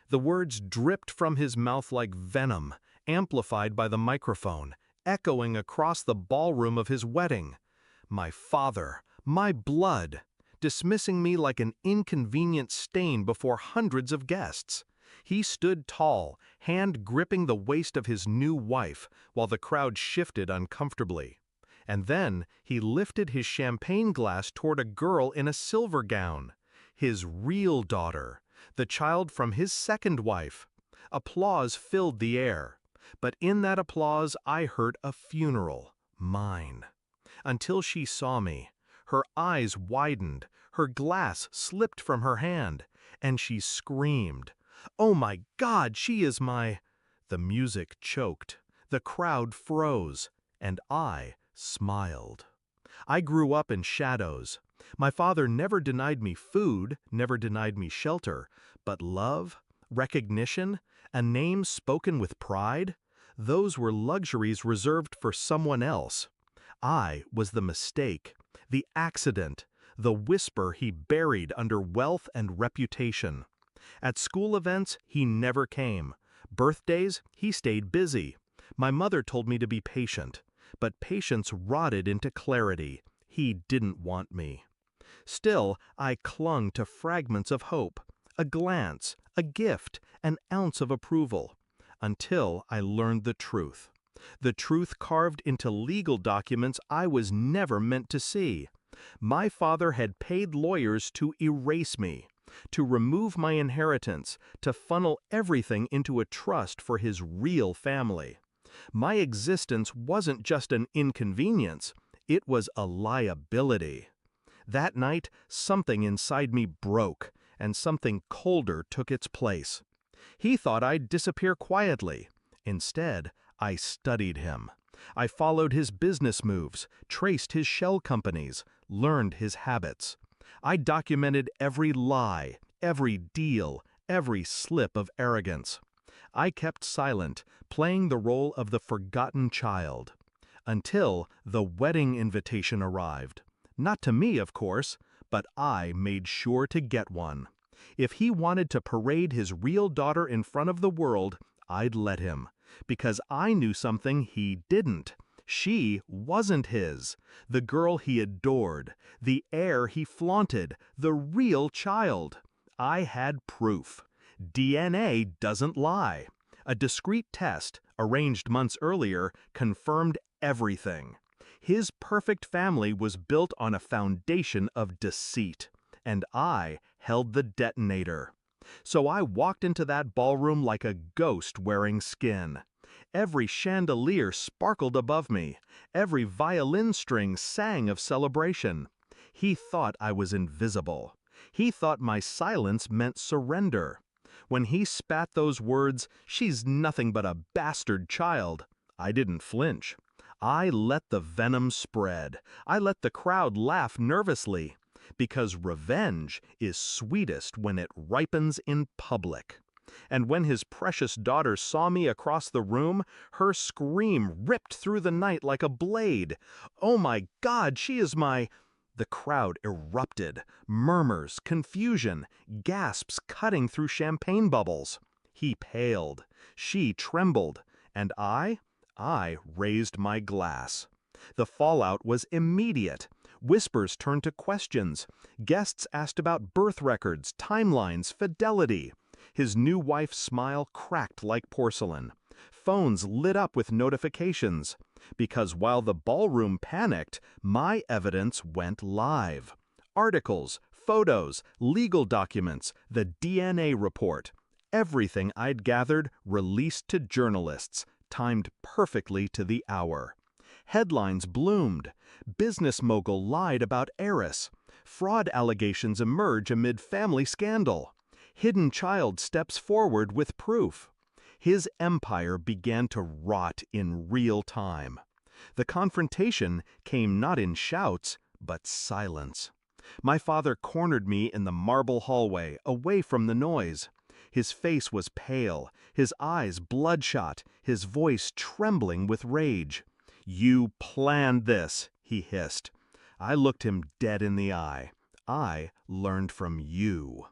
The words dripped from his mouth like venom, amplified by the microphone, echoing across the ballroom of his wedding. My father, my blood, dismissing me like an inconvenient stain before hundreds of guests. He stood tall, hand gripping the waist of his new wife, while the crowd shifted uncomfortably. And then he lifted his champagne glass toward a girl in a silver gown. His real daughter, the child from his second wife. Applause filled the air. But in that applause I heard a funeral, mine. Until she saw me, her eyes widened, her glass slipped from her hand, and she screamed, "Oh my God, she is my—" The music choked, the crowd froze, and I smiled. I grew up in shadows. My father never denied me food, never denied me shelter, but love, recognition, a name spoken with pride, those were luxuries reserved for someone else. I was the mistake, the accident, the whisper he buried under wealth and reputation. At school events, he never came. Birthdays, he stayed busy. My mother told me to be patient, but patience rotted into clarity. He didn't want me. Still, I clung to fragments of hope, a glance, a gift, an ounce of approval, until I learned the truth. The truth carved into legal documents I was never meant to see. My father had paid lawyers to erase me, to remove my inheritance, to funnel everything into a trust for his real family. My existence wasn't just an inconvenience, it was a liability. That night, something inside me broke, and something colder took its place. He thought I'd disappear quietly. Instead, I studied him. I followed his business moves, traced his shell companies, learned his habits. I documented every lie, every deal, every slip of arrogance. I kept silent, playing the role of the forgotten child. Until the wedding invitation arrived. Not to me, of course, but I made sure to get one. If he wanted to parade his real daughter in front of the world, I'd let him. Because I knew something he didn't. She wasn't his. The girl he adored, the heir he flaunted, the real child. I had proof. DNA doesn't lie. A discreet test, arranged months earlier, confirmed everything. His perfect family was built on a foundation of deceit, and I held the detonator. So I walked into that ballroom like a ghost wearing skin. Every chandelier sparkled above me. Every violin string sang of celebration. He thought I was invisible. He thought my silence meant surrender. When he spat those words, "She's nothing but a bastard child," I didn't flinch. I let the venom spread. I let the crowd laugh nervously. Because revenge is sweetest when it ripens in public. And when his precious daughter saw me across the room, her scream ripped through the night like a blade. "Oh my God, she is my—" The crowd erupted, murmurs, confusion, gasps cutting through champagne bubbles. He paled, she trembled, and I raised my glass. The fallout was immediate. Whispers turned to questions. Guests asked about birth records, timelines, fidelity. His new wife's smile cracked like porcelain. Phones lit up with notifications. Because while the ballroom panicked, my evidence went live. Articles, photos, legal documents, the DNA report. Everything I'd gathered released to journalists, timed perfectly to the hour. Headlines bloomed. Business mogul lied about heiress. Fraud allegations emerge amid family scandal. Hidden child steps forward with proof. His empire began to rot in real time. The confrontation came not in shouts, but silence. My father cornered me in the marble hallway, away from the noise. His face was pale, his eyes bloodshot, his voice trembling with rage. "You planned this," he hissed. I looked him dead in the eye. "I learned from you."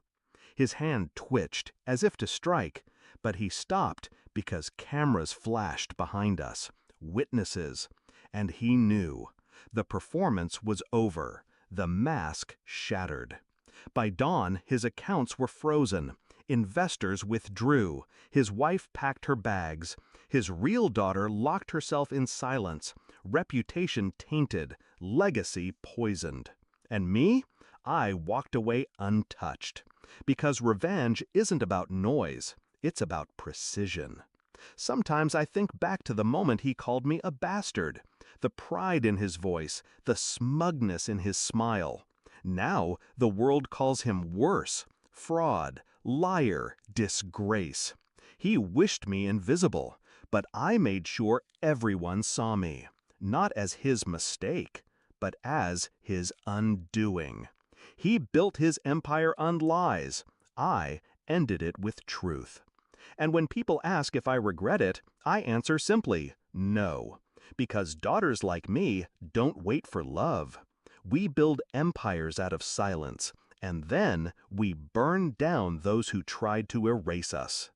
His hand twitched, as if to strike, but he stopped because cameras flashed behind us, witnesses, and he knew. The performance was over, the mask shattered. By dawn, his accounts were frozen. Investors withdrew. His wife packed her bags. His real daughter locked herself in silence. Reputation tainted, legacy poisoned. And me? I walked away untouched. Because revenge isn't about noise, it's about precision. Sometimes I think back to the moment he called me a bastard, the pride in his voice, the smugness in his smile. Now the world calls him worse: fraud, liar, disgrace. He wished me invisible, but I made sure everyone saw me, not as his mistake, but as his undoing. He built his empire on lies. I ended it with truth. And when people ask if I regret it, I answer simply, no. Because daughters like me don't wait for love. We build empires out of silence, and then we burn down those who tried to erase us.